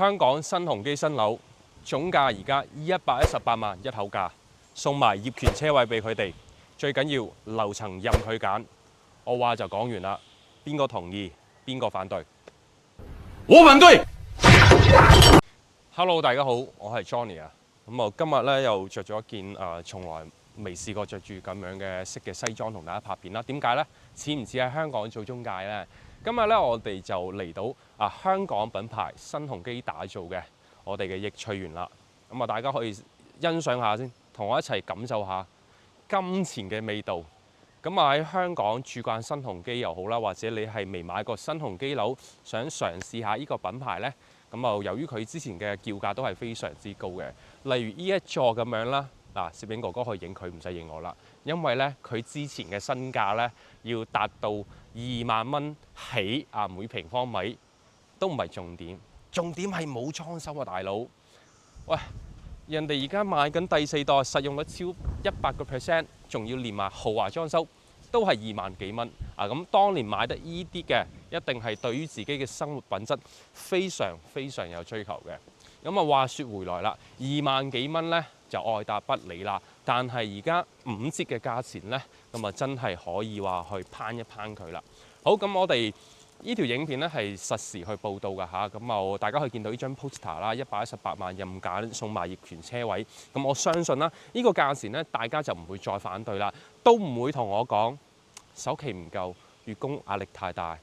香港新鴻基新樓總價而家118萬一口價，送埋業權車位俾佢哋，最緊要樓層任佢揀。我話就講完啦，邊個同意，邊個反對？我反對。Hello， 大家好，我係 Johnny 啊。咁我今日咧又着咗一件從來未試過着住咁樣嘅色嘅西裝同大家拍片啦。點解呢？似唔似喺香港做中介呢？今日咧我哋就嚟到香港品牌新鴻基打造嘅我哋嘅易翠園啦。咁大家可以欣賞下先，同我一齊感受下金錢嘅味道。咁喺香港住慣新鴻基又好啦，或者你係未買過新鴻基樓，想嘗試下呢個品牌呢。咁由於佢之前嘅叫價都係非常之高嘅，例如呢一座咁樣啦，攝影哥哥可以影佢，唔使影我啦，因為呢，佢之前嘅身價呢要達到2萬蚊起每平方米，都唔係重點，重點係冇裝修啊，大佬！喂，人哋而家賣緊第4代，實用率超100%，仲要連埋豪華裝修，都係2萬幾蚊咁當年買得依啲嘅，一定係對於自己嘅生活品質非常有追求嘅。咁話說回來啦，2萬幾蚊呢就愛答不理啦。但係而家5折嘅價錢呢，咁真係可以話去攀一攀佢啦。好，咁我哋呢條影片呢係實時去報導㗎嚇。咁大家可以見到呢張 poster 啦，118萬任揀，送埋業權車位。咁我相信啦，呢個價錢呢，大家就唔會再反對啦，都唔會同我講首期唔夠，月供壓力太大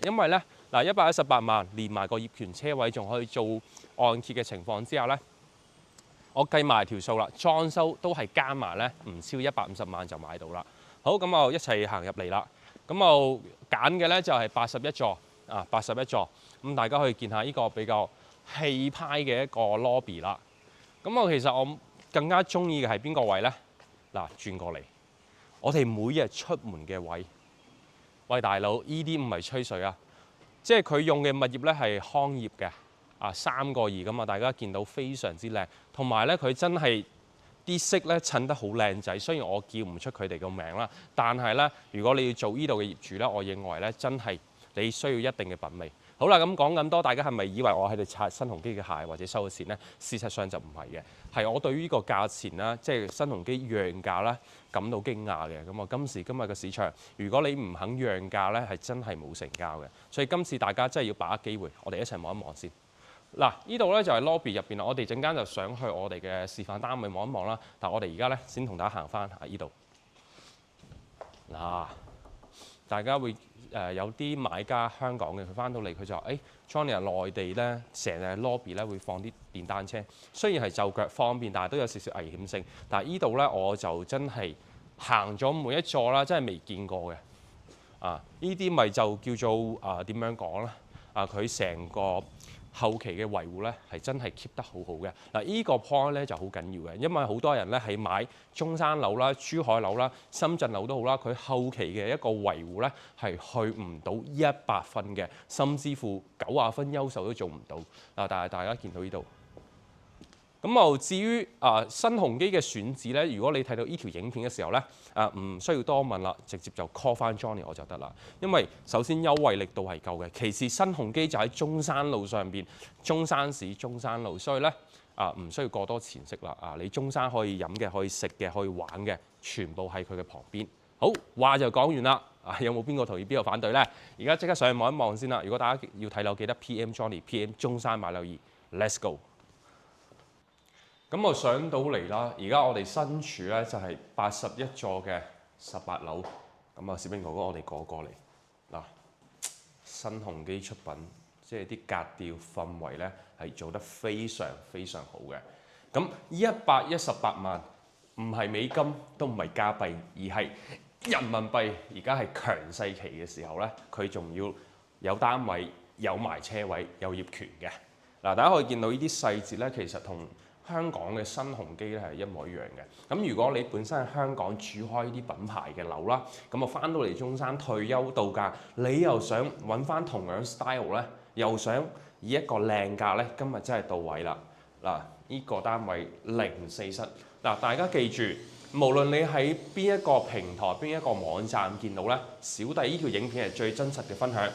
因為呢118萬連埋個業權車位，仲可以做按揭嘅情況之下呢，我計埋條數啦，裝修都係加埋呢，唔超150萬就買到啦。好，咁一齊行入嚟啦。咁揀嘅呢就係81座81座。咁大家可以見下呢個比較氣派嘅一個 lobby 啦。咁其實我更加中意嘅係邊個位呢？轉過嚟，我哋每日出門嘅位。喂，大佬，呢啲唔係吹水啊！即係佢用嘅物業咧係康業嘅3個2咁啊，大家見到非常之靚，同埋咧佢真係啲色咧襯得好靚仔。雖然我叫唔出佢哋個名啦，但係咧如果你要做呢度嘅業主咧，我認為咧真係你需要一定嘅品味。好啦，咁講咁多，大家係咪以為我喺度擦新鴻基嘅鞋或者收咗錢呢？事實上就唔係嘅，係我對於呢個價錢啦，即係新鴻基讓價啦，感到驚訝嘅。咁今時今日嘅市場，如果你唔肯讓價咧，係真係冇成交嘅。所以今次大家真係要把握機會，我哋一齊望一望先。呢度咧就係 lobby 入邊啦，我哋陣間就上去我哋嘅示範單位望一望啦。但係我哋而家咧先同大家行翻呢度。大家會有啲買家香港嘅，佢翻到嚟佢就話：Johnny 內地咧成日 lobby 咧會放啲電單車，雖然係就腳方便，但係都有少少危險性。但係呢度咧我就真係行咗每一座啦，真係未見過嘅。呢啲咪就叫做點樣講咧？佢成個後期嘅維護咧係真係 keep 得好好嘅。呢個 point 咧就好緊要嘅，因為好多人咧係買中山樓啦、珠海樓啦、深圳樓都好啦，佢後期嘅一個維護咧係去唔到100分嘅，甚至乎90分優秀都做唔到。但係大家見到呢度。咁至於新鴻基嘅選址咧，如果你睇到呢條影片嘅時候咧，唔需要多問啦，直接就 call 翻 Johnny 我就得啦。因為首先優惠力度係夠嘅，其次新鴻基就喺中山路上邊，中山市中山路，所以咧唔需要過多錢色啦。你中山可以飲嘅、可以食嘅、可以玩嘅，全部喺佢嘅旁邊。好，話就講完啦。有冇邊個同意，邊個反對咧？而家即刻上去望一望先啦。如果大家要睇樓，記得 PM Johnny，PM 中山買樓2 ，Let's go。咁我上到嚟啦，而家我哋身處咧就係81座嘅18樓。咁攝影哥哥，我哋過嚟新鴻基出品，即係啲格調氛圍咧係做得非常好嘅。咁118萬唔係美金，都唔係加幣，而係人民幣。而家係強勢期嘅時候咧，佢仲要有單位、有埋車位、有業權嘅。大家可以見到呢啲細節咧，其實同香港嘅新鴻基咧係一模一樣嘅。咁如果你本身喺香港住開呢啲品牌嘅樓啦，咁翻到嚟中山退休度假，你又想揾翻同樣 style 咧，又想以一個靚價咧，今日真係到位啦。呢個單位04室。大家記住，無論你喺邊一個平台、邊一個網站見到咧，小弟呢條影片係最真實嘅分享。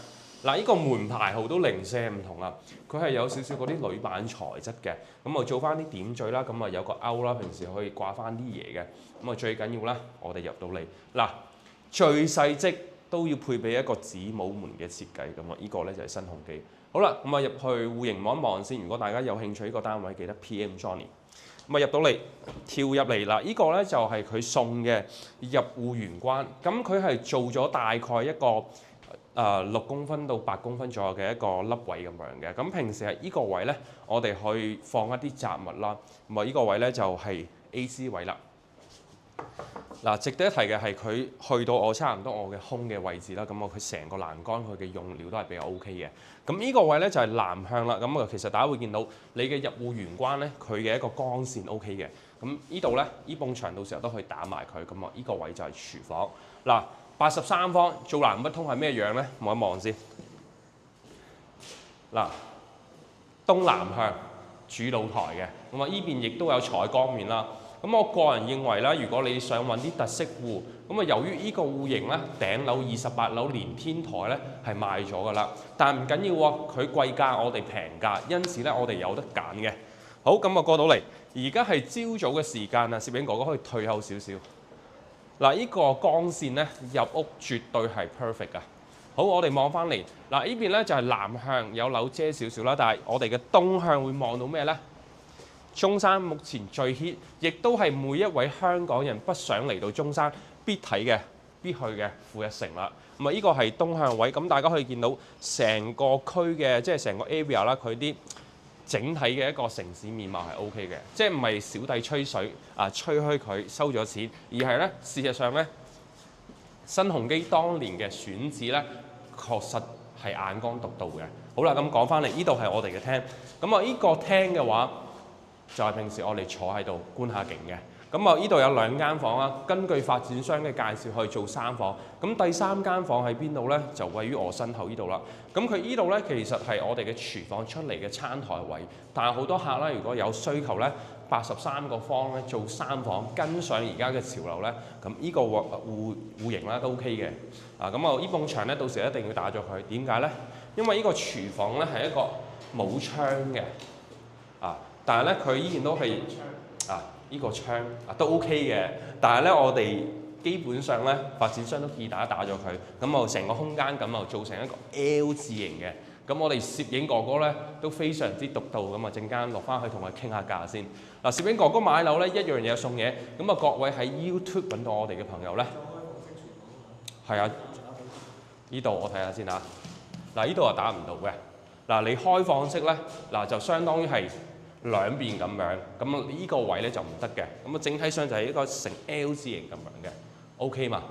嗱，呢個門牌號都零舍唔同啦，佢係有少少嗰啲鋁板材質嘅，咁啊做翻啲點綴啦，咁啊有個勾啦，平時可以掛翻啲嘢嘅，咁啊最緊要啦，我哋入到嚟嗱，最細則都要配備一個子母門嘅設計，咁啊呢個咧就係新鴻基。好啦，咁啊入去戶型望一望先，如果大家有興趣呢個單位，記得 PM Johnny。咁啊入到嚟，跳入嚟啦，呢個咧就係佢送嘅入戶玄關，咁佢係做咗大概一個6公分到8公分左右嘅一個凹位咁樣嘅，咁平時係呢個位咧，我哋去放一啲雜物啦，咁啊呢個位咧就係 AC 位啦。嗱，值得一提嘅係佢去到我差唔多我嘅胸嘅位置啦，咁佢成個欄杆佢嘅用料都係比較 OK 嘅。咁呢個位咧就係南向啦，咁啊其實大家會見到你嘅入戶玄關咧，佢嘅一個光線 OK 嘅。咁呢度咧，呢埲牆到時候都可以打埋佢，咁啊呢個位就係廚房。嗱，83方做南北通係咩樣咧？望一望先。嗱，東南向主露台嘅，咁啊呢邊亦都有採光面啦。咁我個人認為咧，如果你想揾啲特色戶，咁啊由於呢個戶型咧，頂樓28樓連天台咧係賣咗㗎啦，但唔緊要喎，佢貴價我哋平價，因此咧我哋有得揀嘅。好，咁啊過到嚟，而家係朝早嘅時間啊，攝影哥哥可以退後少少。嗱，呢個光線咧入屋絕對係 perfect 㗎。好，我哋望翻嚟，嗱呢邊咧就係南向有樓遮少少啦，但係我哋嘅東向會望到咩咧？中山目前最 hit， 亦都係每一位香港人不想嚟到中山必睇嘅、必去嘅負一城啦。咁啊，呢個係東向位，咁大家可以見到成個區嘅，即係成個 area 啦，佢啲整體嘅一個城市面貌係 OK 嘅，即係唔係小弟吹水啊，吹噓佢收咗錢，而係咧事實上咧，新鴻基當年嘅選址咧，確實係眼光獨到嘅。好啦，咁講翻嚟，呢度係我哋嘅廳，咁啊呢個廳嘅話，就係平時我哋坐喺度觀下景嘅。咁啊，呢度有2間房啦。根據發展商嘅介紹，去做3房。咁第3間房喺邊度呢？就位於我身後呢度啦。咁佢呢度呢，其實係我哋嘅廚房出嚟嘅餐台位。但係好多客啦，如果有需求呢，83個方呢做3房，跟上而家嘅潮流呢，咁呢個戶型啦都 OK 嘅。啊，咁啊，呢埲牆呢，到時一定要打咗佢。點解呢？因為呢個廚房呢係一個冇窗嘅。啊！但係咧，佢依然都係呢個窗都 OK 嘅。但係咧，我哋基本上咧，發展商都建議大家打咗佢，咁就成個空間咁就做成一個 L 字形嘅。咁我哋攝影哥哥咧都非常之獨到，咁啊陣間落翻去同佢傾下價先。嗱，攝影哥哥買樓咧一樣嘢送嘢，咁啊各位喺 YouTube 揾到我哋嘅朋友咧，係啊，呢度我睇下先嚇。嗱，呢度係打唔到嘅。嗱，你開放式咧，嗱就相當於係兩邊咁樣，咁呢個位咧就唔得嘅。咁啊，整體上就係一個成 L 字形咁樣嘅 ，OK 嘛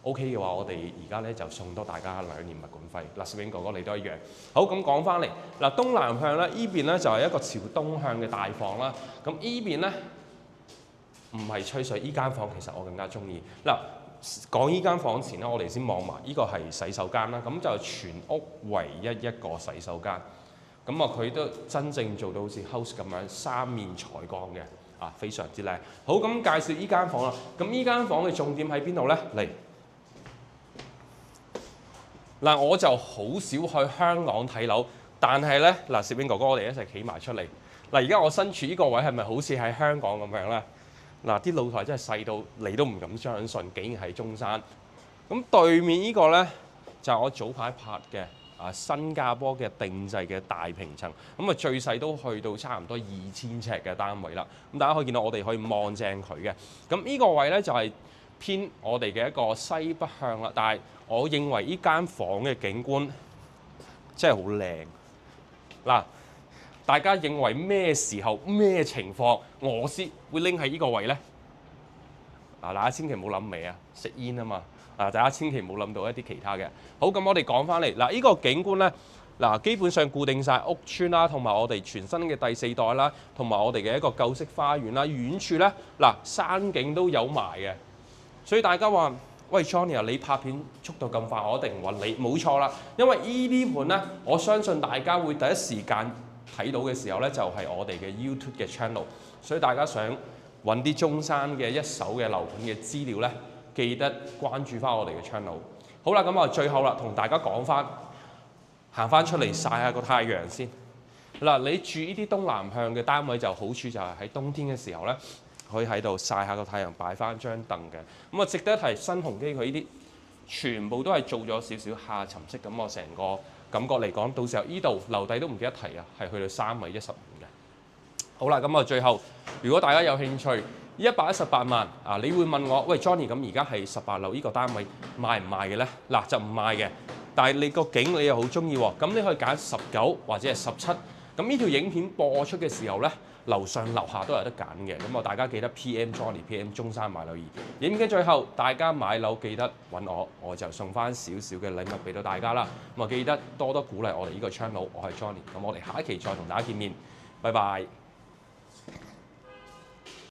？OK 嘅話，我哋而家咧就送多大家2年物管費。嗱，攝影哥哥你都一樣。好，咁講翻嚟，嗱東南向咧，依邊咧就係一個朝東向嘅大房啦。咁依邊咧唔係吹水，依間房其實我更加中意。嗱，講依間房前咧，我哋先望埋，呢個係洗手間啦。咁就係全屋唯一一個洗手間。咁啊，佢都真正做到好似 house 咁樣3面採光嘅，啊非常之靚。好，咁介紹依間房啦。咁依間房嘅重點喺邊度咧？嚟嗱，我就好少去香港睇樓，但係咧嗱，攝影哥哥我哋一齊企埋出嚟。嗱，而家我身處呢個位係咪好似喺香港咁樣咧？嗱，啲露台真係細到你都唔敢相信，竟然係中山。咁對面呢個咧就係我早排拍嘅。新加坡嘅定製嘅大平層，咁啊最細都去到差唔多2000尺嘅單位啦。咁大家可以見到我哋可以望正佢嘅。咁呢個位咧就係偏我哋嘅一個西北向啦。但係我認為呢間房嘅景觀真係好靚。嗱，大家認為咩時候咩情況我先會拎喺呢個位咧？嗱，大家千祈唔好諗尾啊，食煙啊嘛。大家千祈唔好諗到一啲其他嘅。好，咁我哋講翻嚟嗱，呢個景觀咧，嗱基本上固定晒屋邨啦，同埋我哋全新嘅第4代啦，同埋我哋嘅一個舊式花園啦。遠處咧，嗱山景都有埋嘅。所以大家話：喂 Johnny 啊，你拍片速度咁快，我一定揾你。冇錯啦，因為呢啲盤咧，我相信大家會第一時間睇到嘅時候咧，就係我哋嘅 YouTube 嘅 channel。所以大家想揾啲中山嘅一手嘅樓盤嘅資料咧，記得關注翻我哋嘅 channel。好啦，咁啊最後啦，同大家講翻行翻出嚟曬下個太陽先。嗱，你住呢啲東南向嘅單位就好處就係喺冬天嘅時候咧，可以喺度曬下個太陽，擺翻張凳嘅。咁啊，值得一提，新鴻基佢呢啲全部都係做咗少少下沉式，咁我成個感覺嚟講，到時候呢度樓底都唔記得提啊，係去到3.15米嘅。好啦，咁啊最後，如果大家有興趣，118萬啊，你會問我，喂 Johnny，咁而家係18樓呢個單位賣唔賣嘅咧？嗱，就唔賣嘅，但係你個景你又好中意喎，咁你可以揀19或者係17。咁呢條影片播出嘅時候咧，樓上樓下都有得揀嘅。咁啊，大家記得 PM Johnny，PM 中山買樓易。影片最後，大家買樓記得揾我，我就送翻少少嘅禮物俾到大家啦。咁啊，記得多多鼓勵我哋呢個 channel，我係 Johnny。咁我哋下一期再同大家見面，拜拜。